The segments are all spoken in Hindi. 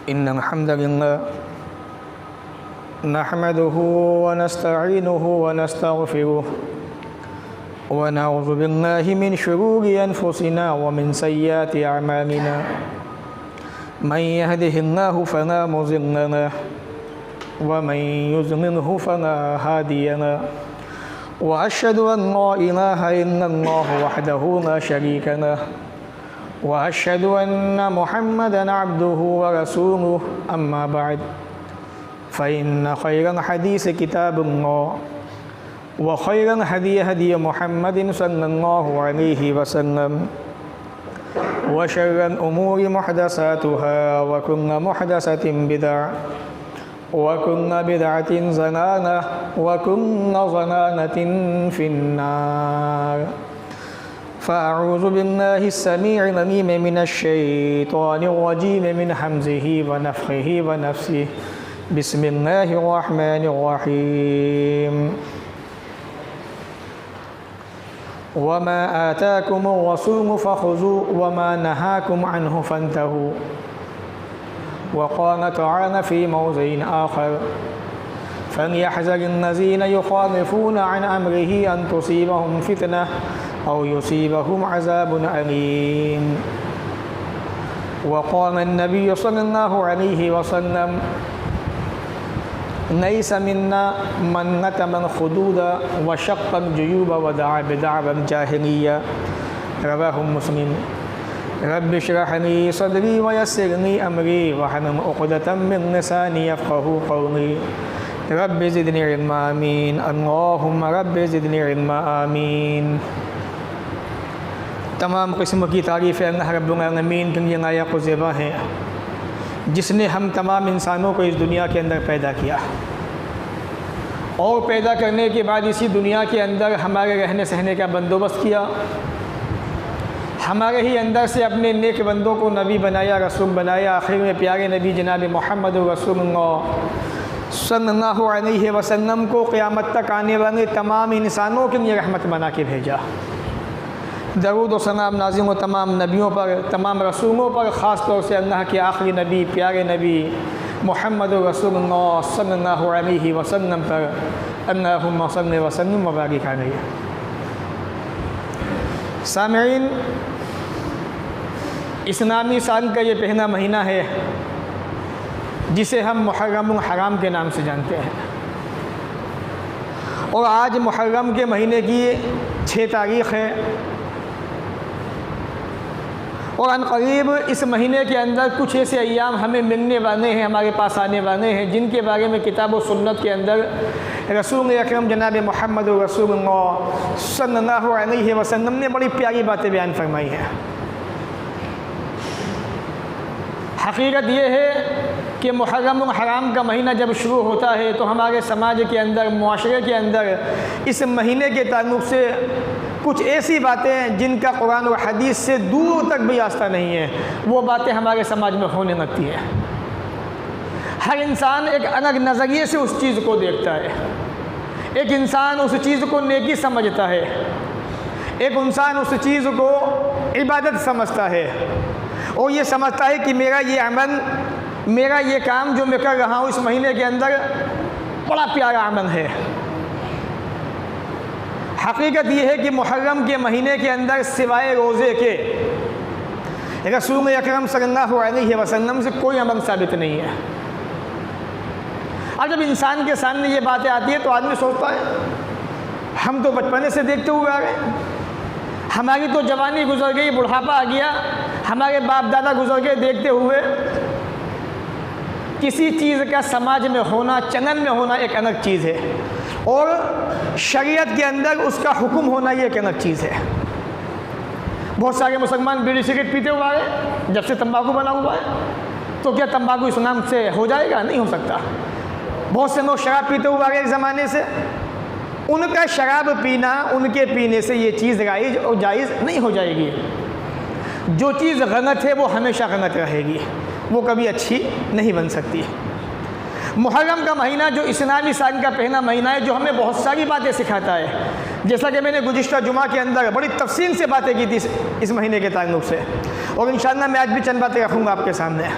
इन्नल हम्दलिल्लाह नहमदुहु व नस्तईनुहु व नस्तगफिरुह व नऊज़ु बिल्लाहि मिन शुरूरि अनफुसिना व मिन सय्यिआति अअमालिना मन यहदिहिल्लाहु फला मुज़िल्ल लहु व मन युज़लिल्हु फला हादिय लहु व अशहदु अन ला इलाहा इल्लल्लाहु वहदहु ला शरीका लहु व अशहदु अन्ना मुहम्मदन अब्दुहु व रसूलुहु अम्मा बअद फ़इन्न खैरल हदीस किताबुल्लाह व खैरल हदी हदी मुहम्मदिन सल्लल्लाहु अलैहि वसल्लम व शर्रल उमूरि मुहदसातुहा व कुल्लु मुहदसतिन बिदअह व कुल्लु बिदअतिन ज़लालह व कुल्लु ज़लालतिन फिन्नार। फ़अऊज़ु बिल्लाहि अस्समीइल अलीम मिनश्शैतानिर रजीम मिन हम्ज़िहि व नफ़्ख़िहि व नफ़्सिहि। बिस्मिल्लाहिर रहमानिर रहीम। वमा आताकुमुर रसूलु फ़ख़ुज़ूहु वमा नहाकुम अन्हु फ़न्तहू। वक़ाल तआला फ़ी मौज़िइन आख़र फ़लयहज़रिल्लज़ीन युख़ालिफ़ून अन अम्रिही अन तुसीबहुम फ़ितनह औ युसीबहुम अज़ाबुन अलीम। वक़ाल अन्नबिय्यु सल्लल्लाहु अलैहि वसल्लम लैस मिन्ना मन नतमल खुदूद व शक़्क़ल जुयूब व दअा बिदअवल जाहिलिय्या। रवाहु मुस्लिम। रब्बि इश्रह ली सदरी व यस्सिर ली अमरी वहलुल उक़दतम मिन लिसानी यफ़क़हू क़ौली। रब्बि ज़िदनी इल्मा आमीन। अल्लाहुम्मा रब्बि ज़िदनी इल्मा आमीन। तमाम किस्म की तारीफ़ें अल्लाह रब्बुल आलमीन के लिए लायक़ व ज़ेबा हैं, जिसने हम तमाम इंसानों को इस दुनिया के अंदर पैदा किया और पैदा करने के बाद इसी दुनिया के अंदर हमारे रहने सहने का बंदोबस्त किया। हमारे ही अंदर से अपने नेक बंदों को नबी बनाया, रसूल बनाया। आखिर में प्यारे नबी जनाब मोहम्मद रसूलुल्लाह सल्लल्लाहु अलैहि वसल्लम को क़यामत तक आने वाले तमाम इंसानों के लिए रहमत बना के भेजा। दरूद व सलाम नाज़िम व तमाम नबियों पर, तमाम रसूलों पर, ख़ास तौर से अल्लाह के आखिरी नबी प्यारे नबी मोहम्मद रसूलुल्लाह सल्लल्लाहु अलैहि वसल्लम पर अल्लाहुम्मा सल्लि व सल्लिम व बारिक अलैहि। सामईन, इस्लामी साल का ये पहला महीना है जिसे हम मुहर्रमुल हराम के नाम से जानते हैं और आज मुहर्रम के महीने की 6 तारीख़ है और अनक़रीब इस महीने के अंदर कुछ ऐसे अय्याम हमें मिलने वाले हैं, हमारे पास आने वाले हैं, जिनके बारे में किताब व सुन्नत के अंदर रसूल अकरम जनाब मोहम्मद रसूलुल्लाह सल्लल्लाहु अलैहि वसल्लम ने बड़ी प्यारी बातें बयान फरमाई हैं। हकीकत ये है कि मुहर्रमुल हराम का महीना जब शुरू होता है तो हमारे समाज के अंदर, मुआशरे के अंदर इस महीने के ताल्लुक़ से कुछ ऐसी बातें जिनका कुरान और हदीस से दूर तक भी आस्था नहीं है, वो बातें हमारे समाज में होने लगती हैं। हर इंसान एक अलग नज़रिए से उस चीज़ को देखता है। एक इंसान उस चीज़ को नेकी समझता है, एक इंसान उस चीज़ को इबादत समझता है और ये समझता है कि मेरा ये अमल, मेरा ये काम जो मैं कर रहा हूँ इस महीने के अंदर बड़ा प्यारा अमल है। हकीकत यह है कि मुहर्रम के महीने के अंदर सिवाय रोज़े के रसूल अकरम सल्लल्लाहु अलैहि वसल्लम से कोई अमल साबित नहीं है। अब जब इंसान के सामने ये बातें आती है तो आदमी सोचता है हम तो बचपने से देखते हुए आ गए, हमारी तो जवानी गुजर गई, बुढ़ापा आ गया, हमारे बाप दादा गुजर गए देखते हुए। किसी चीज़ का समाज में होना, चलन में होना एक अलग चीज़ है और शरीयत के अंदर उसका हुक्म होना ये एक अलग चीज़ है। बहुत सारे मुसलमान बीड़ी सिगरेट पीते हुए आ गए जब से तंबाकू बना हुआ है, तो क्या तंबाकू इस्लाम से हो जाएगा? नहीं हो सकता। बहुत से लोग शराब पीते हुए आ गए एक ज़माने से, उनका शराब पीना, उनके पीने से ये चीज़ राइज और जायज़ नहीं हो जाएगी। जो चीज़ गलत है वो हमेशा गलत रहेगी, वो कभी अच्छी नहीं बन सकती। मुहर्रम का महीना जो इस्लामी साल का पहला महीना है, जो हमें बहुत सारी बातें सिखाता है। जैसा कि मैंने गुज़िश्ता जुमा के अंदर बड़ी तफसील से बातें की थी इस महीने के ताल्लुक़ से, और इंशाअल्लाह मैं आज भी चंद बातें रखूँगा आपके सामने।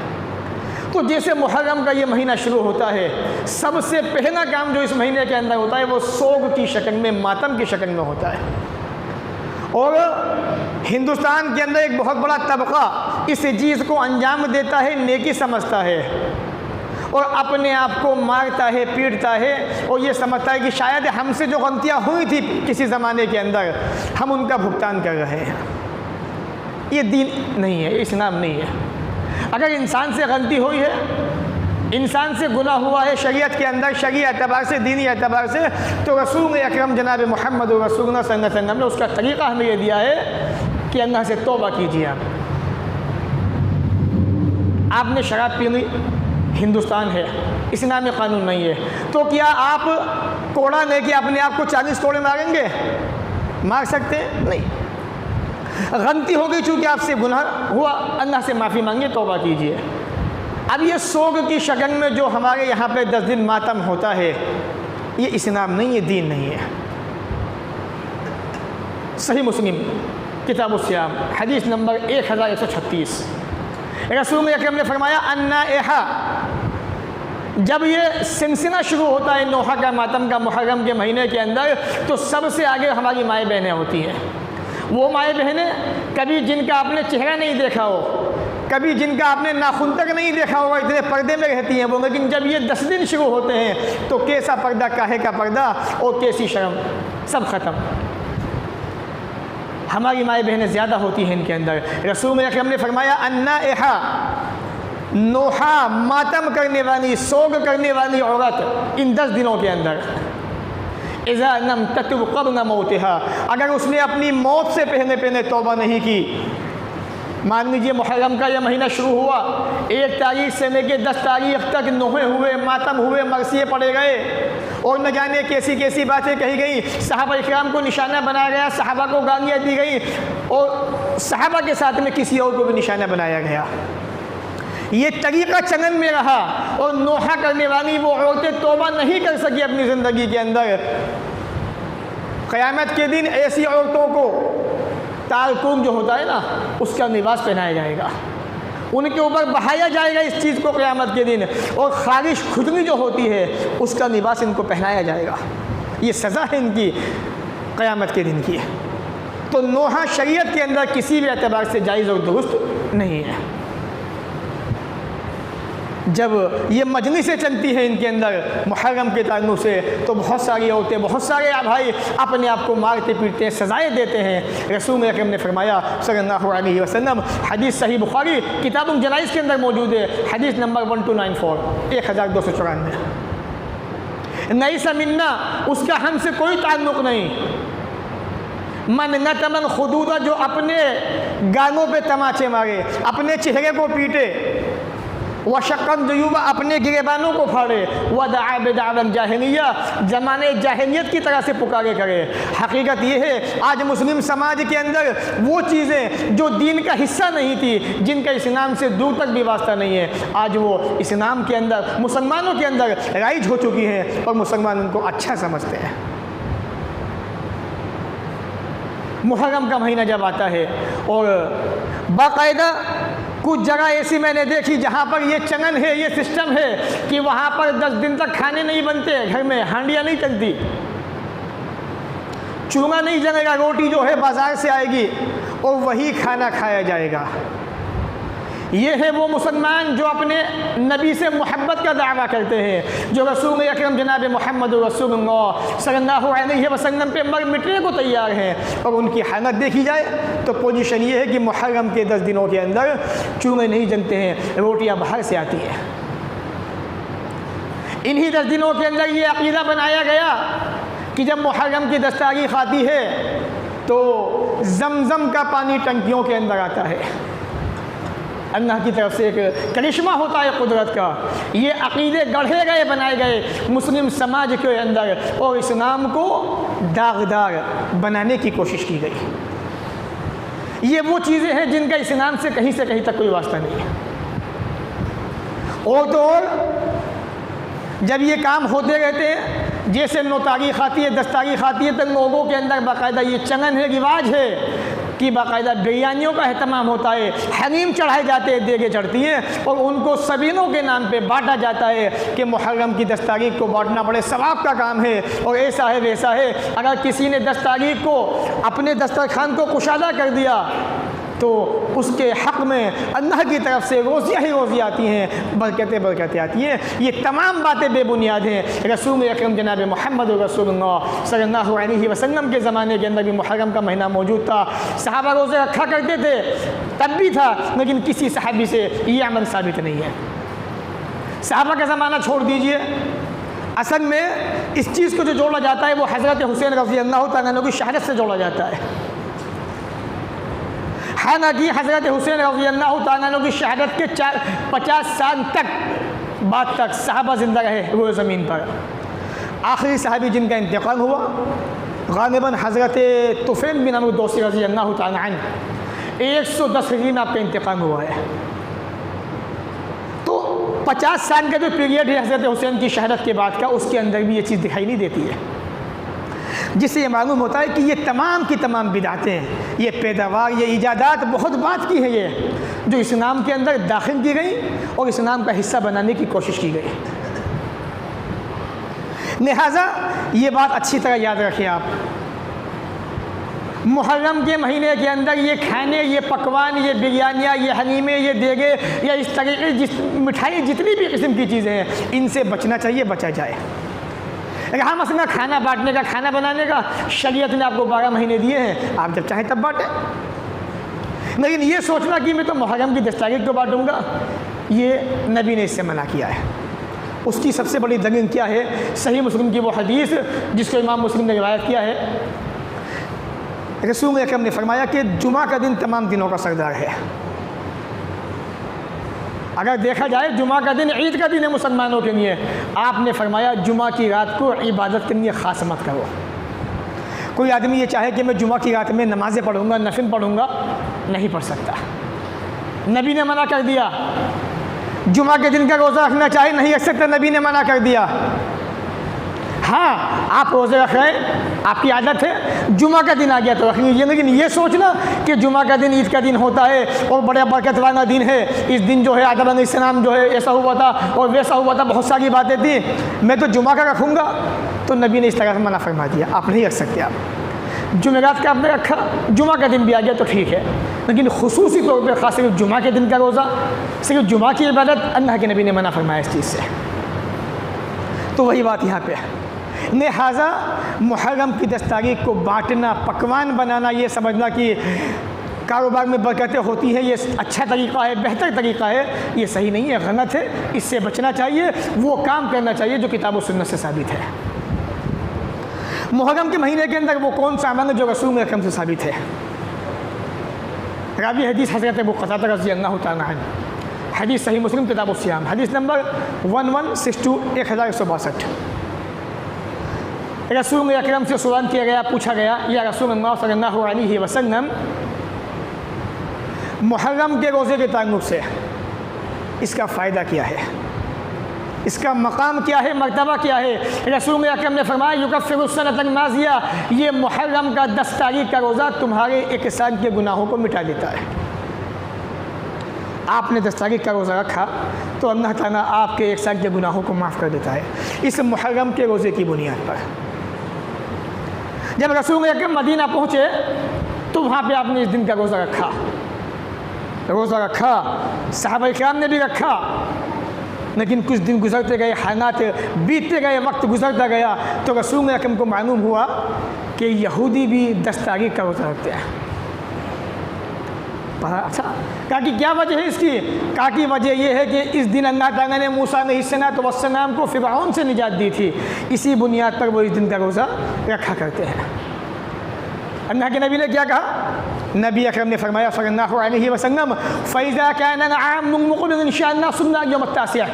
तो जैसे मुहर्रम का ये महीना शुरू होता है, सबसे पहला काम जो इस महीने के अंदर होता है वो सोग की शक्ल में, मातम की शक्ल में होता है। और हिंदुस्तान के अंदर एक बहुत बड़ा तबका इस चीज़ को अंजाम देता है, नेकी समझता है और अपने आप को मारता है, पीटता है और ये समझता है कि शायद हमसे जो गलतियाँ हुई थी किसी ज़माने के अंदर, हम उनका भुगतान कर रहे हैं। ये दीन नहीं है, इस्लाम नहीं है। अगर इंसान से गलती हुई है, इंसान से गुनाह हुआ है शरीयत के अंदर, शरई एतबार से, दीनी एतबार से, तो रसूल अकरम जनाब मोहम्मद रसूलुल्लाह सल्लल्लाहु अलैहि वसल्लम ने उसका तरीक़ा हमें ये दिया है कि अल्लाह से तौबा कीजिए। आपने शराब पी ली, हिंदुस्तान है, इस्लामी कानून नहीं है, तो क्या आप कोड़ा लेके अपने आप को 40 कोड़े मारेंगे? मार सकते हैं? नहीं। गलती हो गई, चूँकि आपसे गुनाह हुआ, अल्लाह से माफ़ी मांगिए, तौबा कीजिए। अब ये सोग की शक्ल में जो हमारे यहाँ पे 10 दिन मातम होता है, ये इस्लाम नहीं है, दीन नहीं है। सही मुस्लिम किताब-उस-सियाम हदीस नंबर 1136 रसूल अकरम ने फरमाया, अन्ना एहा, जब ये सिलसिला शुरू होता है नोहा का, मातम का, मुहर्रम के महीने के अंदर, तो सबसे आगे हमारी माएँ बहनें होती हैं। वो माएँ बहनें कभी जिनका आपने चेहरा नहीं देखा हो, कभी जिनका आपने नाखून तक नहीं देखा होगा, इतने पर्दे में रहती हैं वो, लेकिन जब ये 10 दिन शुरू होते हैं तो कैसा पर्दा, काहे का पर्दा और कैसी शर्म, सब ख़त्म। हमारी माएँ बहनें ज़्यादा होती हैं इनके अंदर। रसूल अकरम ने फरमाया, अन्ना एहा, नोहा, मातम करने वाली, सोग करने वाली औरत इन 10 दिनों के अंदर, इज़ा नम ततुब क़ब्ल मौतिहा, अगर उसने अपनी मौत से पहले तौबा नहीं की, मान लीजिए मुहर्रम का यह महीना शुरू हुआ, 1 तारीख से लेकर 10 तारीख तक नोहे हुए, मातम हुए, मरसिए पड़े गए और न जाने कैसी कैसी बातें कही गई, सहाबा इकराम को निशाना बनाया गया, सहाबा को गालियाँ दी गई और सहाबा के साथ में किसी और को भी निशाना बनाया गया। ये तरीक़ा चलन में रहा और नोहा करने वाली वो औरतें तौबा नहीं कर सकी अपनी ज़िंदगी के अंदर। क़यामत के दिन ऐसी औरतों को तारकुम जो होता है ना, उसका लिबास पहनाया जाएगा, उनके ऊपर बहाया जाएगा इस चीज़ को क़यामत के दिन, और खारिश खुजली जो होती है उसका लिबास इनको पहनाया जाएगा। ये सज़ा है इनकी क़यामत के दिन की। तो नोहा शरीयत के अंदर किसी भी एतबार से जायज़ और दुरुस्त नहीं है। जब ये मजलिसें चलती हैं इनके अंदर मुहर्रम के ताल्लुक़ से, तो बहुत सारी औरतें, बहुत सारे भाई अपने आप को मारते पीटते हैं, सज़ाएँ देते हैं। रसूल अकरम ने फरमाया सल्लल्लाहु अलैहि वसल्लम, हदीस सही बुखारी किताबुल जनाइज़ के अंदर मौजूद है, हदीस नंबर 1294 नईसा मिन्ना, उसका हमसे कोई ताल्लुक़ नहीं। मन न तमन खुदूदा, जो अपने गालों पे तमाचे मारे, अपने चेहरे को पीटे, व शक्कन जुयूबा, अपने गिरेबानों को फाड़े, व दआ बिदाअन जाहिलिया, ज़माने जाहिलियत की तरह से पुकारे करे। हकीकत ये है आज मुस्लिम समाज के अंदर वो चीज़ें जो दीन का हिस्सा नहीं थी, जिनका इस्लाम से दूर तक भी वास्ता नहीं है, आज वो इस्लाम के अंदर, मुसलमानों के अंदर राइज हो चुकी हैं और मुसलमान उनको अच्छा समझते हैं। मुहर्रम का महीना जब आता है और बाकायदा कुछ जगह ऐसी मैंने देखी जहाँ पर ये चलन है, ये सिस्टम है कि वहाँ पर 10 दिन तक खाने नहीं बनते, घर में हांडियाँ नहीं चलती, चूल्हा नहीं जलेगा, रोटी जो है बाज़ार से आएगी और वही खाना खाया जाएगा। ये है वो मुसलमान जो अपने नबी से मोहब्बत का दावा करते हैं, जो रसूल अकरम जनाब मोहम्मद रसूलुल्लाह सल्लल्लाहु अलैहि वसल्लम पे मर मिटने को तैयार हैं। और उनकी हालत देखी जाए तो पोजीशन ये है कि मुहर्रम के 10 दिनों के अंदर चूल्हे नहीं जलते हैं, रोटियां बाहर से आती हैं। इन्हीं 10 दिनों के अंदर ये अक़ीदा बनाया गया कि जब मुहर्रम की 10 तारीख़ आती है तो ज़मज़म का पानी टंकियों के अंदर आता है। अल्लाह की तरफ से एक करिश्मा होता है कुदरत का। ये अक़ीदे गढ़े गए, बनाए गए मुस्लिम समाज के अंदर और इस्लाम को दागदार बनाने की कोशिश की गई। ये वो चीज़ें हैं जिनका इस्लाम से कहीं तक कोई वास्ता नहीं है। और तो और जब ये काम होते रहते हैं, जैसे 9 तारीख़ आती है, 10 तारीख़ आती है, तो लोगों के अंदर बाकायदा ये चलन है, रिवाज है कि बाकायदा बिरयानियों का अहतमाम होता है, हनीम चढ़ाए जाते हैं, देगे चढ़ती हैं और उनको सबीनों के नाम पे बांटा जाता है कि मुहर्रम की 10 तारीख को बांटना बड़े सवाब का काम है और ऐसा है वैसा है। अगर किसी ने 10 तारीख को अपने दस्तरखान को कुशादा कर दिया तो उसके हक़ में अल्लाह की तरफ से रोज़ियाँ ही रोज़ियाँ आती हैं, बरकतें आती हैं। ये तमाम बातें बेबुनियाद हैं। रसूल अकरम जनाब मोहम्मद रसूलुल्लाह सल्लल्लाहु अलैहि वसल्लम के ज़माने के अंदर भी मुहर्रम का महीना मौजूद था। सहाबा रोज़े रखा करते थे, तब भी था, लेकिन किसी सहाबी से ये अमल साबित नहीं है। सहाबा का ज़माना छोड़ दीजिए, असल में इस चीज़ को जो जोड़ा जाता है वो हज़रत हुसैन रज़ी अल्लाह तआला अन्हु की शहादत से जोड़ा जाता है। हालांकि हज़रत हुसैन रज़ी अल्लाह तआला अन्हु की शहादत के 50 साल बाद तक सहाबा ज़िंदा रहे वो ज़मीन पर। आखिरी सहाबी जिनका इंतकाल हुआ गालिबन हज़रत तुफ़ैल बिन अमर दौसी रज़ी अल्लाह तआला अन्हु 110 हिजरी में आपका इंतकाल हुआ है। तो 50 साल का जो पीरियड है हज़रत हुसैन की शहादत के बाद का, उसके अंदर भी ये चीज़ दिखाई नहीं देती है, जिससे ये मालूम होता है कि ये तमाम की तमाम बिदातें, ये पैदावार, ये ईजादात बहुत बात की है, ये जो इस्लाम के अंदर दाखिल की गई और इस्लाम का हिस्सा बनाने की कोशिश की गई। लिहाजा ये बात अच्छी तरह याद रखिए आप, मुहर्रम के महीने के अंदर ये खाने, ये पकवान, ये बिरयानियाँ, ये हलीमे, ये देगे या इस तरीके मिठाई, जितनी भी किस्म की चीज़ें हैं, इनसे बचना चाहिए, बचा जाए। रहा मसला खाना बांटने का, खाना बनाने का, शरीयत ने आपको 12 महीने दिए हैं, आप जब चाहें तब बांटें। लेकिन ये सोचना कि मैं तो मुहर्रम की 10 तारीख को बांटूंगा, ये नबी ने इससे मना किया है। उसकी सबसे बड़ी दलील क्या है? सही मुस्लिम की वो हदीस जिसको इमाम मुस्लिम ने रिवायत किया है। रसूल अकरम ने फरमाया कि जुमा का दिन तमाम दिनों का सरदार है। अगर देखा जाए जुमा का दिन ईद का दिन है मुसलमानों के लिए। आपने फरमाया जुमा की रात को इबादत के लिए ख़ास मत करो। कोई आदमी ये चाहे कि मैं जुमा की रात में नमाज़ें पढ़ूंगा, नफिल पढ़ूंगा, नहीं पढ़ सकता। नबी ने मना कर दिया। जुमा के दिन का रोज़ा रखना चाहे, नहीं रख सकता, नबी ने मना कर दिया। हाँ, आप रोज़े रख रहे हैं, आपकी आदत है, जुमा का दिन आ गया तो रख लीजिए, लेकिन ये सोचना कि जुमा का दिन ईद का दिन होता है और बड़ा बरकत वाला दिन है, इस दिन जो है आदम अलैहिस्सलाम जो है ऐसा हुआ था और वैसा हुआ था, बहुत सारी बातें थी, मैं तो जुमा का रखूँगा, तो नबी ने इस तरह से मना फरमा दिया। आप नहीं रख सकते। आप जुमेरात का आपने रखा, जुमा का दिन भी आ गया तो ठीक है, लेकिन खुसूसी तौर पर ख़ास सिर्फ जुमा के दिन का रोज़ा, सिर्फ जुमा की इबादत, अल्लाह के नबी ने मना फरमाया इस चीज़ से। तो वही बात यहाँ पे है। लिहाजा मुहर्रम की 10 तारीख को बांटना, पकवान बनाना, ये समझना कि कारोबार में बरकतें होती हैं, ये अच्छा तरीक़ा है, बेहतर तरीक़ा है, ये सही नहीं है, गलत है। इससे बचना चाहिए, वो काम करना चाहिए जो किताब और सुन्नत से साबित है। मुहर्रम के महीने के अंदर वो कौन सा अमल है जो रसूल अकरम से साबित है? रावी हदीस हज़रत अबू क़तादा रज़ी अल्लाह तआला अन्हु, हदीस सही मुस्लिम किताब उस्सियाम, हदीस नंबर 1162 1162। रसूल अकरम से सवाल किया गया, पूछा गया, या रसूलुल्लाह सल्लल्लाहु अलैहि वसल्लम, मुहर्रम के रोज़े के ताल्लुक़ से इसका फ़ायदा क्या है, इसका मकाम क्या है, मर्तबा क्या है? रसूल अकरम ने फरमाया युकफ्फिरु सनतल माज़िया, ये मुहर्रम का 10 तारीख का रोज़ा तुम्हारे 1 साल के गुनाहों को मिटा देता है। आपने 10 तारीख का रोज़ा रखा तो अल्लाह ताला आपके 1 साल के गुनाहों को माफ़ कर देता है, इस मुहर्रम के रोज़े की बुनियाद पर। जब रसूल अकरम मदीना पहुँचे तो वहाँ पे आपने इस दिन का रोज़ा रखा, सहाबा इकराम ने भी रखा, लेकिन कुछ दिन गुजरते गए, हालात बीतते गए, वक्त गुजरता गया, तो रसूल अकरम को मालूम हुआ कि यहूदी भी 10 तारीख का रोज़ा रखते हैं। अच्छा, कहा कि क्या वजह है इसकी? कहा कि वजह यह है कि इस दिन अल्लाह ताला ने मूसा अलैहिस्सलाम को फ़िरऔन से निजात दी थी, इसी बुनियाद पर वो इस दिन का रोज़ा रखा करते हैं। अल्लाह के नबी ने क्या कहा? नबी अकरम ने फरमाया सल्लल्लाहु अलैहि वसल्लम, फ़इज़ा काना आमुन मुक़बिल इंशाअल्लाह सुन्ना यौम अत्तासिअ,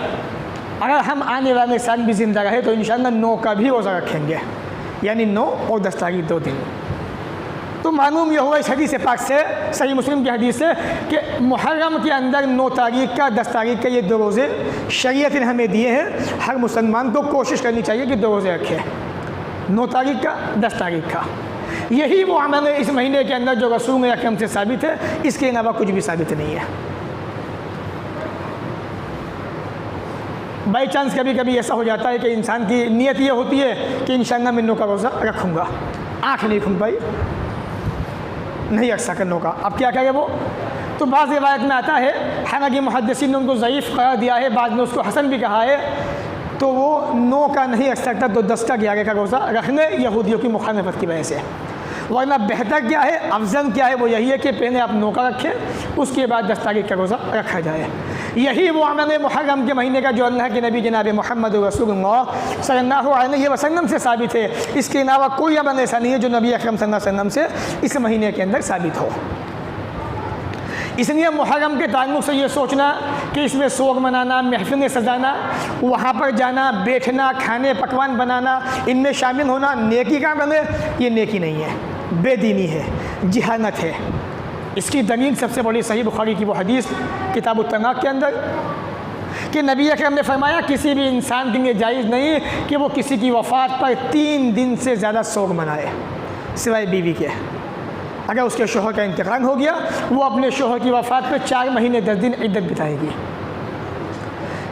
अगर हम आने वाले साल भी ज़िंदा रहे तो इंशाअल्लाह 9 का भी रोज़ा रखेंगे, यानी 9 और 10 तारीख 2 दिन। तो मालूम यह हुआ इस हदीस पाक से, सही मुस्लिम की हदीस से, कि मुहर्रम के अंदर 9 तारीख का 10 तारीख का ये 2 रोज़े शरीयत ने हमें दिए हैं। हर मुसलमान को कोशिश करनी चाहिए कि 2 रोज़े रखे, 9 तारीख का 10 तारीख का। यही वो अमल है इस महीने के अंदर जो रसूल अकरम से साबित है, इसके अलावा कुछ भी साबित नहीं है। बाई चांस कभी कभी ऐसा हो जाता है कि इंसान की नीयत ये होती है कि इंशाअल्लाह मैं नौ का रोज़ा रखूँगा, आँख नहीं खुल पाई, नहीं रख सका नौ का, अब क्या करें वो? तो बाज़ रिवायत में आता है, हालांकि मुहद्दिसीन ने उनको ज़ईफ़ करार दिया है, बाद में उसको हसन भी कहा है, तो वो 9 का नहीं रख सकता तो 10 का 11 का रोज़ा रखने यहूदियों की मुखालफत की वजह से। वरना बेहतर क्या है, अफजल क्या है, वो यही है कि पहले आप 9 का रखें, उसके बाद 10 तारीख का रोज़ा रखा जाए। यही वो अमल मुहर्रम के महीने का जो अल्लाह के नबी जनाब मोहम्मद रसूलुल्लाह सल्लल्लाहु अलैहि वसल्लम से साबित है। इसके अलावा कोई अमल ऐसा नहीं है जो नबी अकरम सल्लल्लाहु अलैहि वसल्लम से इस महीने के अंदर साबित हो। इसलिए मुहर्रम के ताल्लुक़ से ये सोचना कि इसमें सोग मनाना, महफिलें सजाना, वहाँ पर जाना, बैठना, खाने पकवान बनाना, इनमें शामिल होना नेकी का अमल है, ये नेकी नहीं है, बेदीनी है, जिहालत है। इसकी दलील सबसे बड़ी सही बुखारी की वो हदीस किताब तलाक़ के अंदर कि नबी अकरम ने फरमाया किसी भी इंसान के लिए जायज़ नहीं कि वो किसी की वफ़ात पर 3 दिन से ज़्यादा सोग मनाए सिवाय बीवी के। अगर उसके शोहर का इंतकाल हो गया, वो अपने शोहर की वफ़ात पर 4 महीने 10 दिन इद्दत बिताएगी।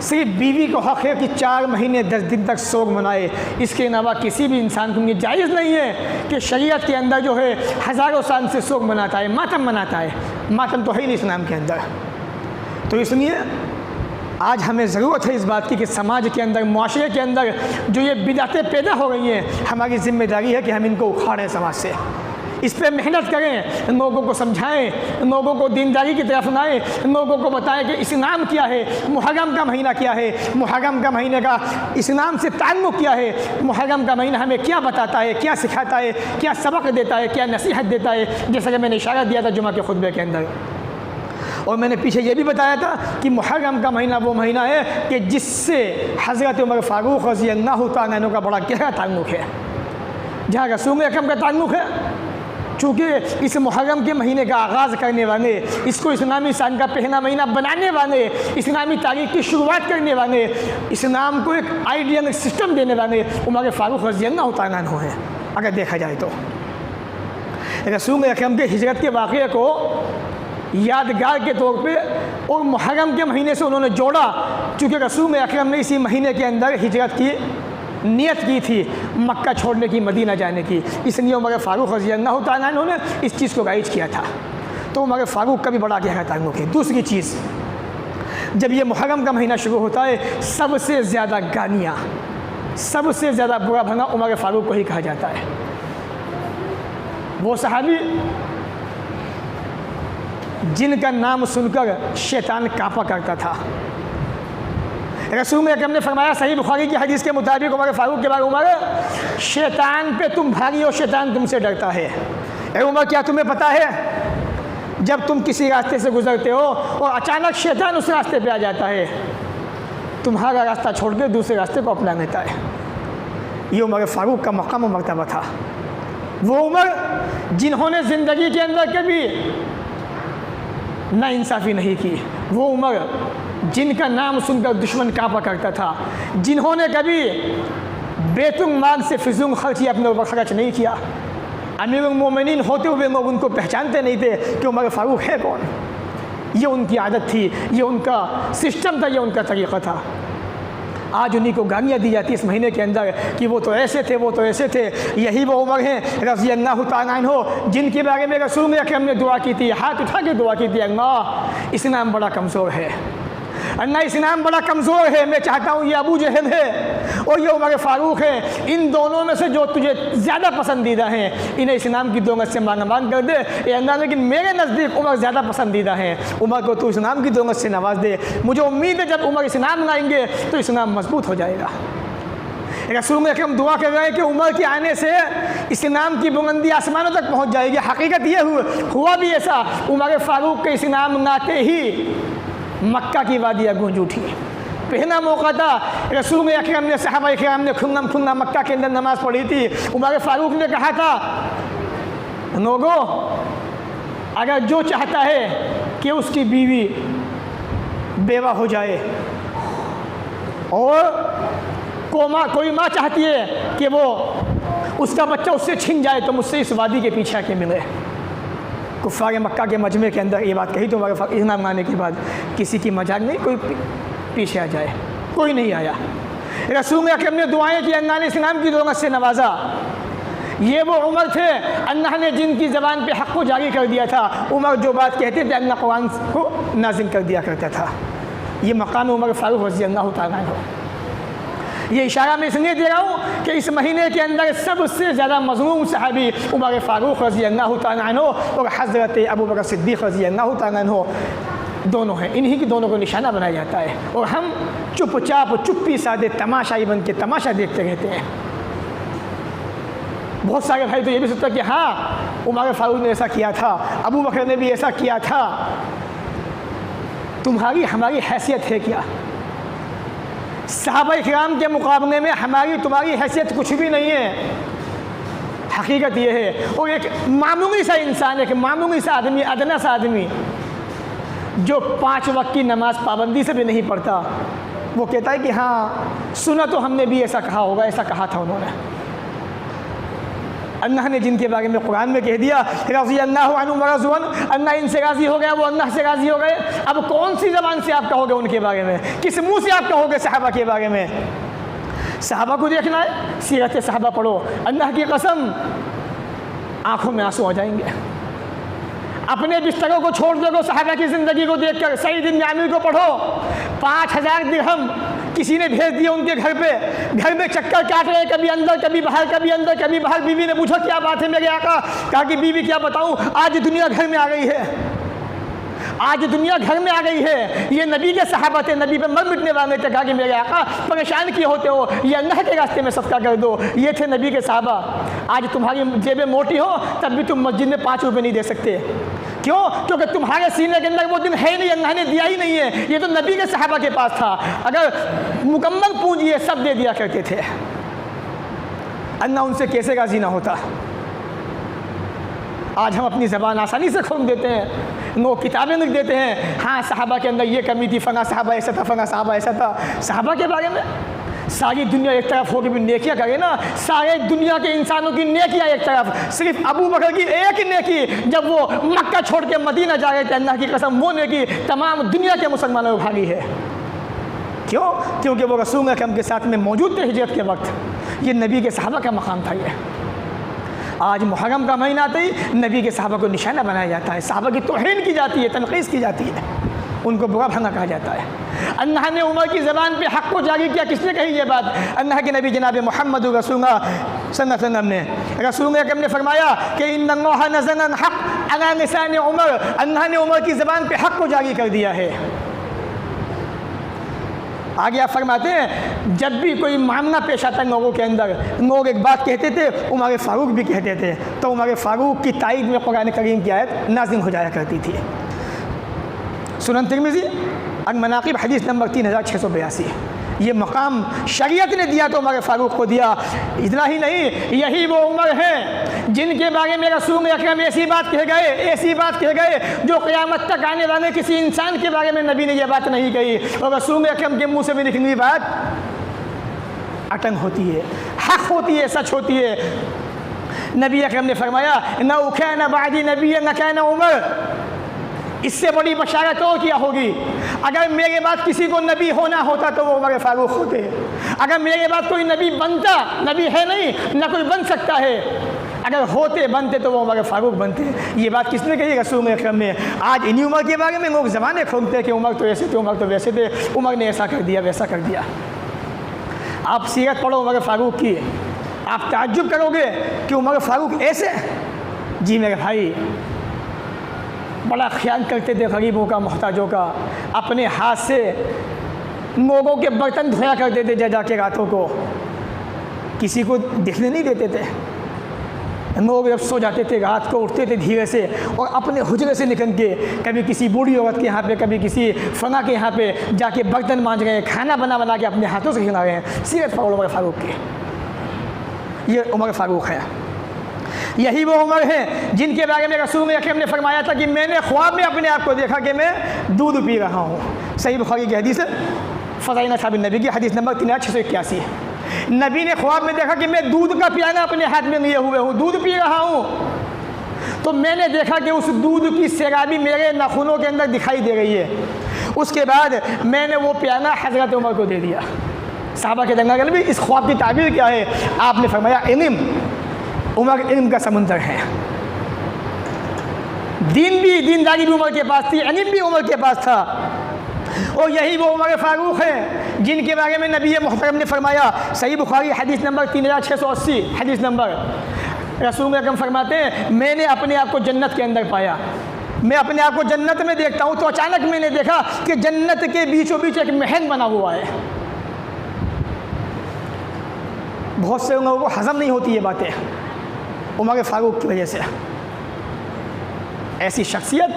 सिर्फ बीवी को हक़ है कि 4 महीने 10 दिन तक सोग मनाए, इसके अलावा किसी भी इंसान को ये जायज़ नहीं है कि शरीयत के अंदर जो है हज़ारों साल से सोग मनाता है, मातम मनाता है। मातम तो है ही नहीं इस्लाम के अंदर। तो इसलिए आज हमें ज़रूरत है इस बात की कि समाज के अंदर, मुआशरे के अंदर जो ये बिदअतें पैदा हो रही हैं, हमारी ज़िम्मेदारी है कि हम इनको उखाड़ें समाज से, इस पर मेहनत करें, लोगों को समझाएं, लोगों को दीनदारी की तरफ लाएं, लोगों को बताएं कि इस्लाम क्या है, मुहर्रम का महीना क्या है, मुहर्रम का महीने का इस्लाम से ताल्लुक़ क्या है, मुहर्रम का महीना हमें क्या बताता है, क्या सिखाता है, क्या सबक देता है, क्या नसीहत देता है। जैसा कि मैंने इशारा दिया था जुमा के खुतबे के अंदर, और मैंने पीछे ये भी बताया था कि मुहर्रम का महीना वो महीना है कि जिससे हज़रत उमर फ़ारूक़ रज़ी अल्लाह तआला अन्हु का बड़ा गहरा ताल्लुक़ है, जहाँ रसूल अकरम का ताल्लुक़ है। चूँकि इस मुहर्रम के महीने का आगाज़ करने वाले, इसको इस्लामी साल का पहला महीना बनाने वाले, इस्लामी तारीख़ की शुरुआत करने वाले, इस्लाम को एक आइडियल एक सिस्टम देने वाले उमर फ़ारूक़ रज़ी अल्लाह तआला अन्हु हैं। अगर देखा जाए तो रसूल अकरम के हिजरत के वाक़े को यादगार के तौर पे और मुहर्रम के महीने से उन्होंने जोड़ा, चूँकि रसूल अकरम ने इसी महीने के अंदर हिजरत की नियत की थी, मक्का छोड़ने की, मदीना जाने की। इसलिए उमर फ़ारूक़ रज़ी अल्लाह तआला अन्हु ने इस चीज़ को राइज किया था। तो उमर फ़ारूक़ का भी बड़ा गहरा ताल्लुक़ है। दूसरी चीज़, जब ये मुहर्रम का महीना शुरू होता है, सबसे ज़्यादा गालियाँ, सबसे ज़्यादा बुरा भला उमर फ़ारूक़ को ही कहा जाता है। वो सहाबी जिनका नाम सुनकर शैतान काँपा करता था। रसूल अकरम ने फरमाया सही बुखारी की हदीस के मुताबिक उमर फ़ारूक़ के बारे, उमर शैतान पे तुम भागी हो, शैतान तुमसे डरता है। ए उमर, क्या तुम्हें पता है जब तुम किसी रास्ते से गुजरते हो और अचानक शैतान उस रास्ते पे आ जाता है, तुम्हारा रास्ता छोड़ के दूसरे रास्ते को अपना लेता है। ये उमर फ़ारूक़ का मकाम और मर्तबा था। वो उमर जिन्होंने ज़िंदगी के अंदर कभी नाइंसाफ़ी नहीं की, वो उमर जिनका नाम सुनकर दुश्मन काँपा करता था, जिन्होंने कभी बैतुल माल से फिजूल खर्च अपने ऊपर खर्च नहीं किया। अमीरुल मोमिनीन होते हुए लोग उनको पहचानते नहीं थे कि उमर फ़ारूक़ है कौन। ये उनकी आदत थी, ये उनका सिस्टम था, ये उनका तरीक़ा था। आज उन्हीं को गालियाँ दी जाती इस महीने के अंदर कि वो तो ऐसे थे, वो तो ऐसे थे। यही वो उमर हैं रज़ी अल्लाह तआला अन्हु जिनके बारे में रसूल अकरम ने दुआ की थी, हाथ उठा के दुआ की थी, अल्लाह इस्लाम बड़ा कमज़ोर है, अल्लाह इस्लाम बड़ा कमज़ोर है, मैं चाहता हूँ ये अबू जहल है और ये उमर फ़ारूक़ है, इन दोनों में से जो तुझे ज़्यादा पसंदीदा हैं, इन्हें इस्लाम की दौलत से मांग कर दे ये अल्लाह। लेकिन मेरे नज़दीक उमर ज़्यादा पसंदीदा हैं, उमर को तू इस्लाम की दौलत से नवाज दे। मुझे उम्मीद है जब उमर इस्लाम लाएंगे तो इस्लाम मजबूत हो जाएगा। रसूल अकरम दुआ कर रहे हैं कि उमर के आने से इस्लाम की बुलंदी आसमानों तक पहुँच जाएगी। हकीकत ये हुआ भी ऐसा। उमर फ़ारूक़ के इस्लाम लाते ही मक्का की वादियाँ गूंज उठी। पहला मौका था, रसूल अकरम ने, सहाबा इकराम ने खुल्लम मक्का के अंदर नमाज़ पढ़ी थी। उमर फ़ारूक़ ने कहा था, लोगों अगर जो चाहता है कि उसकी बीवी बेवा हो जाए और कोई माँ चाहती है कि वो उसका बच्चा उससे छिन जाए तो मुझसे इस वादी के पीछे आके मिले। कुफ़ार मक्का के मजमे के अंदर ये बात कही तो इनाम आने के बाद किसी की मजाक नहीं, कोई पीछे आ जाए, कोई नहीं आया। रसूल अकरम ने दुआएं की, अल्लाह ने इस्लाम की दौलत से नवाजा। ये वो उमर थे अल्लाह ने जिनकी ज़बान पे हक़ को जारी कर दिया था। उमर जो बात कहते थे अल्लाह कुरान को नाज़िल कर दिया करता था। ये मकाम उमर फ़ारूक रज़ी अल्लाह तआला अन्हु। ये इशारा मैं इसलिए दे रहा हूँ कि इस महीने के अंदर सबसे ज़्यादा मज़लूम सहाबी उमर फ़ारूक रज़ी अल्लाह तआला अन्हु और हज़रत अबू बकर सिद्दीक़ रज़ी अल्लाह तआला अन्हु दोनों हैं। इन्हीं की दोनों को निशाना बनाया जाता है और हम चुपचाप चुप्पी सादे तमाशाई बन के तमाशा देखते रहते हैं। बहुत सारे भाई तो ये भी सोचते हैं कि हाँ उमर फ़ारूक ने ऐसा किया था, अबू बकर ने भी ऐसा किया था। तुम्हारी हमारी हैसियत है क्या? सहाबा इकराम के मुकाबले में हमारी तुम्हारी हैसियत कुछ भी नहीं है। हकीकत ये है। और एक मामूली सा इंसान, एक मामूली सा आदमी, अदना सा आदमी जो 5 वक्त की नमाज पाबंदी से भी नहीं पढ़ता, वो कहता है कि हाँ सुना तो हमने भी ऐसा कहा होगा, ऐसा कहा था उन्होंने। अल्लाह ने जिनके बारे में कुरान में कह दिया रज़ी अल्लाहु अन्हुम व रज़ू अन्हु, अल्लाह इनसे राज़ी हो गया, वो अल्लाह से राज़ी हो गए। अब कौन सी ज़बान से आप कहोगे उनके बारे में? किस मुंह से आप कहोगे सहाबा के बारे में? सहाबा को देखना है, सीरत सहाबा पढ़ो, अल्लाह की कसम आँखों में आंसू आ जाएंगे। अपने बिस्तरों को छोड़ दो, सहाबा की ज़िंदगी को देखकर सईद इब्न आमिर को पढ़ो। 5000 दिरहम किसी ने भेज दिया उनके घर पे, घर में चक्कर काट रहे, कभी अंदर कभी बाहर, कभी अंदर कभी बाहर। बीवी ने पूछा क्या बात है मेरे आका? कहा कि बीवी क्या बताऊं, आज दुनिया घर में आ गई है, आज दुनिया घर में आ गई है। ये नबी के सहाबा थे, नबी पे मर मिटने वाले थे। कहा कि मेरे आका परेशान किए होते हो, ये अल्लाह के रास्ते में सदका कर दो। ये थे नबी के सहाबा। आज तुम्हारी जेबें मोटी हो तब भी तुम मस्जिद में 5 रुपये नहीं दे सकते। क्यों? क्योंकि तुम्हारे सीने के अंदर वो दिन है नहीं, अल्लाह ने दिया ही नहीं है। ये तो नबी के सहाबा के पास था, अगर मुकम्मल पूंजी ये सब दे दिया करते थे। अल्लाह उनसे कैसे राज़ी ना होता। आज हम अपनी ज़बान आसानी से खोल देते हैं, 9 किताबें लिख देते हैं, हाँ सहाबा के अंदर ये कमी थी, फ़ना सहाबा ऐसा था, फ़ना सहाबा ऐसा था। सहाबा के बारे में सारी दुनिया एक तरफ होकर भी नेकियां करे ना, सारे दुनिया के इंसानों की नेकियां एक तरफ, सिर्फ अबू बकर की एक नेकी जब वो मक्का छोड़ के मदीना जा रहे थे, अल्लाह की कसम वो नेकी तमाम दुनिया के मुसलमानों को भागी है। क्यों? क्योंकि वो रसूल अकरम के साथ में मौजूद थे हिजरत के वक्त। ये नबी के सहाबा का मकाम था। ये आज मुहर्रम का महीना आते ही नबी के सहाबा को निशाना बनाया जाता है, सहाबा की तौहीन की जाती है, तनक़ीस की जाती है, उनको बुरा भला कहा जाता है। अल्लाह ने उमर की ज़बान पे हक़ को जारी किया। किसने कही ये बात? अल्लाह के नबी जनाब मोहम्मद रसूलुल्लाह सल्लल्लाहु अलैहि वसल्लम ने। रसूल अकरम ने फरमाया कि इन्नल्लाह नज़्ज़ला अल-हक़ अला लिसान उमर, अल्लाह ने उमर की ज़बान पे हक़ को जारी कर दिया है। आगे आप फरमाते हैं जब भी कोई मामला पेश आता है लोगों के अंदर, लोग एक बात कहते थे, उमर फ़ारूक भी कहते थे, तो उमर फ़ारूक की ताईद में कुरान करीम की आयत नाज़िल हो जाया करती थी। सुनन तिरमिज़ी अल-मनाक़िब हदीस नंबर 3682। ये मकाम शरीयत ने दिया तो उमर फ़ारूक को दिया। इतना ही नहीं, यही वो उमर हैं जिनके बारे में रसूल अकरम ऐसी बात कह गए जो क़यामत तक आने वाले किसी इंसान के बारे में नबी ने यह बात नहीं कही। और रसूल अकरम के मुँह से भी निकली बात अटन होती है, हक़ होती है, सच होती है। नबी अकरम ने फरमाया न कान बादी नबी न कान उमर। इससे बड़ी बशारत और क्या होगी? अगर मेरे बाद किसी को नबी होना होता तो वो उमर फ़ारूक होते। अगर मेरे बाद कोई नबी बनता, नबी है नहीं, न कोई बन सकता है, अगर होते बनते तो वो उमर फ़ारूक बनते। ये बात किसने कही? रसूल अकरम ने। आज इन्हीं उमर के बारे में लोग ज़बानें खोलते हैं कि उमर तो ऐसे थे, उमर तो वैसे थे, उमर ने ऐसा कर दिया, वैसा कर दिया। आप सीरत पढ़ो उमर फ़ारूक की, आप ताज्जुब करोगे कि उमर फ़ारूक ऐसे। जी मेरे भाई, बड़ा ख्याल करते थे गरीबों का, मोहताजों का। अपने हाथ से लोगों के बर्तन धोया करते थे जा के रातों को, किसी को दिखने नहीं देते थे। लोग जब सो जाते थे रात को उठते थे धीरे से और अपने हुजरे से निकल के कभी किसी बूढ़ी औरत के यहाँ पे, कभी किसी फना के यहाँ पे जाके बर्तन मांज रहे हैं, खाना बना के अपने हाथों से खिला रहे हैं। सीरत पढ़ो उमर फ़ारूक की। ये उमर फ़ारूक है। यही वो उमर है जिनके बारे में रसूल अकरम ने फरमाया था कि मैंने ख्वाब में अपने आप को देखा कि मैं दूध पी रहा हूँ। सही बुखारी की हदीस है, फ़ज़ाइल असहाबिन नबी की हदीस नंबर 3681 है। नबी ने ख्वाब में देखा कि मैं दूध का पियाला अपने हाथ में लिए हुए हूँ, दूध पी रहा हूँ। तो मैंने देखा कि उस दूध की सैराबी मेरे नाखूनों के अंदर दिखाई दे रही है। उसके बाद मैंने वो पियाला हज़रत उमर को दे दिया। साहबा के दंगा भी इस ख्वाब की ताबीर क्या है? आपने फरमाया इल्म, उमर इल्म का समुंदर है। दीनदारी भी उमर के पास थी, इल्म भी उमर के पास था। और यही वो उमर फ़ारूक है जिनके बारे में नबी मुहतरम ने फरमाया, सही बुखारी हदीस नंबर 3680 हदीस नंबर, रसूल अकरम फरमाते हैं मैंने अपने आप को जन्नत के अंदर पाया। मैं अपने आप को जन्नत में देखता हूँ तो अचानक मैंने देखा कि जन्नत के बीचों बीच एक महल बना हुआ है। बहुत से लोगों को हज़म नहीं होती ये बातें उमर फ़ारूक की वजह से। ऐसी शख्सियत,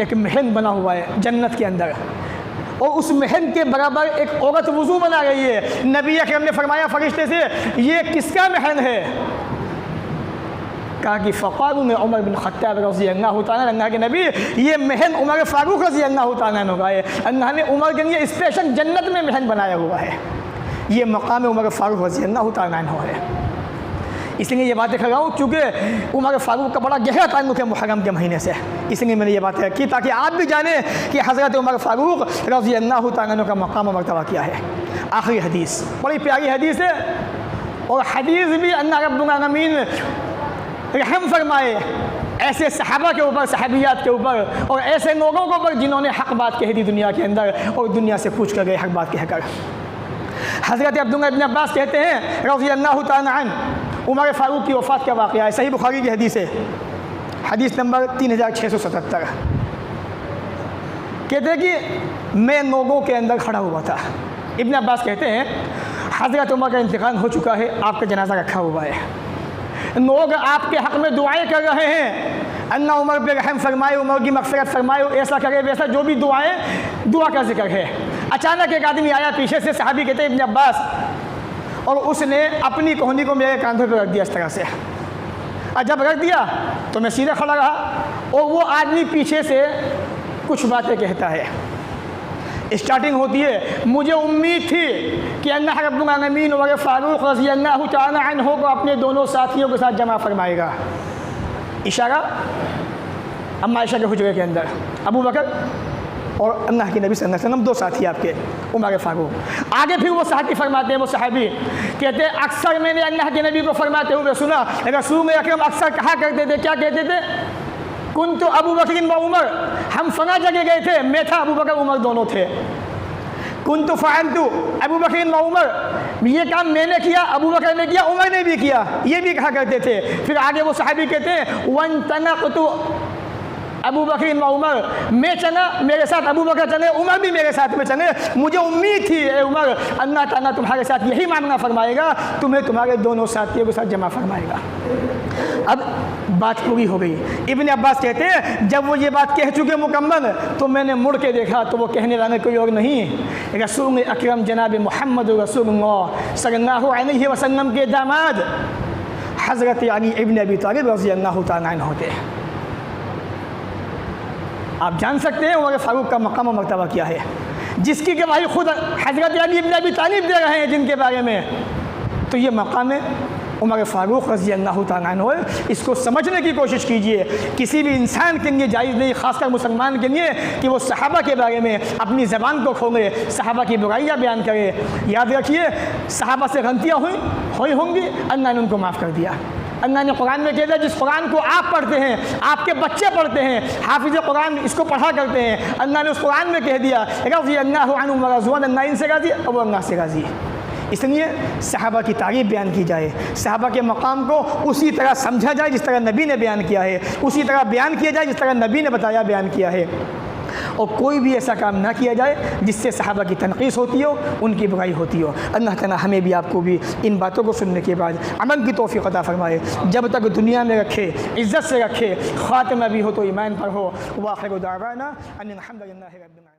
एक महल बना हुआ है जन्नत के अंदर, और उस महल के बराबर एक औरत वज़ू बना रही है। नबी अकरम ने फरमाया फरिश्ते से, ये किसका महल है? कहा कि फ़क़ालू में उमर बिन ख़त्ताब रज़ियल्लाहु तआला अन्हु के नबी, ये महल उमर फ़ारूक रज़ियल्लाहु तआला अन्हु का है। अल्लाह ने उमर के लिए स्पेशल जन्नत में महल बनाया हुआ है। ये मकाम उमर फ़ारूक रज़ियल्लाहु तआला अन्हु है। इसलिए ये बातें कर रहा हूँ क्योंकि उमर फ़ारूक का बड़ा गहरा ताल्लुक़ है मुहर्रम के महीने से, इसलिए मैंने ये बातें की ताकि आप भी जानें कि हज़रत उमर फ़ारूक रज़ियल्लाहु तआला अन्हु का मकाम मर्तबा क्या है। आखिरी हदीस बड़ी प्यारी हदीस है, और हदीस भी अल्लाह रब्बुल आलमीन रहम फरमाए ऐसे सहाबा के ऊपर, सहाबियात के ऊपर, और ऐसे लोगों के ऊपर जिन्होंने हक़ बात कह दी दुनिया के अंदर और दुनिया से पूछ कर गए हक़ बात कहकर। हज़रत अब्दुल्लाह इब्न अब्बास कहते हैं रज़ियल्लाहु तआला अन्हु, उमर फ़ारूक की वफ़ात का वाक़या है, सही बुखारी की हदीस है, हदीस नंबर 3677। कहते हैं कि मैं लोगों के अंदर खड़ा हुआ था। इब्न अब्बास कहते हैं हज़रत उमर का इंतकाल हो चुका है, आपका जनाजा रखा हुआ है, लोग आपके हक़ में दुआएं कर रहे हैं, अल्लाह उमर पे रहम फरमाए, उमर की मग़फ़िरत फरमाए, ऐसा करे वैसा, जो भी दुआ का जिक्र है। अचानक एक आदमी आया पीछे से, सहाबी कहते हैं इब्न अब्बास, और उसने अपनी कोहनी को मेरे कांधों पर रख दिया इस तरह से। और जब रख दिया तो मैं सीधा खड़ा रहा, और वो आदमी पीछे से कुछ बातें कहता है। स्टार्टिंग होती है, मुझे उम्मीद थी कि अल्लाह रब्बुल आलमीन उमर फ़ारूक रज़ियल्लाहु तआला अन्हु को अपने दोनों साथियों के साथ जमा फरमाएगा। इशारा अम्मा आयशा के हुजरे के अंदर, अबू बकर और अल्लाह के नबी सल्लल्लाहु अलैहि वसल्लम, दो साथी आपके, उमर फ़ारूक। आगे फिर वो साथी फरमाते हैं, वो सहाबी कहते हैं अक्सर मैंने अल्लाह के नबी को फरमाते हुए सुना, रसूल अकरम अक्सर कहा करते थे, क्या कहते थे? कुन तो अबू बकर व उमर, हम फना जगह गए थे, मैं था, अबू बकर उमर दोनों थे। कुन तो फ़अलतु अबू बकर व उमर, ये काम मैंने किया, अबू बकर ने किया, उमर ने भी किया, ये भी कहा करते थे। फिर आगे वो सहाबी कहते हैं वन तनक़तु अबू बकर व उमर, मैं चला, मेरे साथ अबू बकर चले, उमर भी मेरे साथ में चले। मुझे उम्मीद थी ए उमर, अल्लाह ताला तुम्हारे साथ यही मामला फरमाएगा, तुम्हें तुम्हारे दोनों साथियों के साथ जमा फरमाएगा। अब बात पूरी हो गई। इब्न अब्बास कहते हैं जब वो ये बात कह चुके मुकम्मल, तो मैंने मुड़ के देखा तो वो कहने वाले कोई और नहीं, रसूल अकरम जनाब मोहम्मद रसूलुल्लाह सल्लल्लाहु अलैहि वसल्लम के दामाद हज़रत अली इब्न अबी तालिब रज़ियल्लाहु तआला अन्हु होते हैं। आप जान सकते हैं उमर फ़ारूक का मकाम मर्तबा क्या है, जिसकी गवाही खुद हज़रत अली इब्न अबी तालिब दे रहे हैं जिनके बारे में। तो ये मकाम है उमर फ़ारूक रज़ियल्लाहु तआला अन्हु। इसको समझने की कोशिश कीजिए। किसी भी इंसान के लिए जायज़ नहीं, ख़ासकर मुसलमान के लिए, कि वो सहाबा के बारे में अपनी ज़बान को खोले, सहाबा की बुराइयाँ बयान करे। याद रखिए सहाबा से गलतियाँ हुई होंगी, अल्लाह ने उनको माफ़ कर दिया। अल्लाह ने कुरान में कह दिया जिस कुरान को आप पढ़ते हैं, आपके बच्चे पढ़ते हैं, हाफिज़ कुरान इसको पढ़ा करते हैं, अल्लाह ने उस कुरान में कह दिया रज़ियल्लाहु अन्हु व रज़ुवान, अल्लाह इनसे राज़ी और वो अल्लाह से राज़ी। इसलिए सहाबा की तारीफ़ बयान की जाए, सहाबा के मकाम को उसी तरह समझा जाए जिस तरह नबी ने बयान किया है, उसी तरह बयान किया जाए जिस तरह नबी ने बताया बयान किया है, और कोई भी ऐसा काम ना किया जाए जिससे सहाबा की तनक़ीस होती हो, उनकी बुराई होती हो। अल्लाह ताला हमें भी आपको भी इन बातों को सुनने के बाद अमल की तौफ़ीक़ अता फ़रमाए, जब तक दुनिया में रखे, इज़्ज़त से रखे, ख़ातिमा भी हो तो ईमान पर हो। व आख़िरु दावाना अनिल हम्दुलिल्लाहि रब्बिल आलमीन।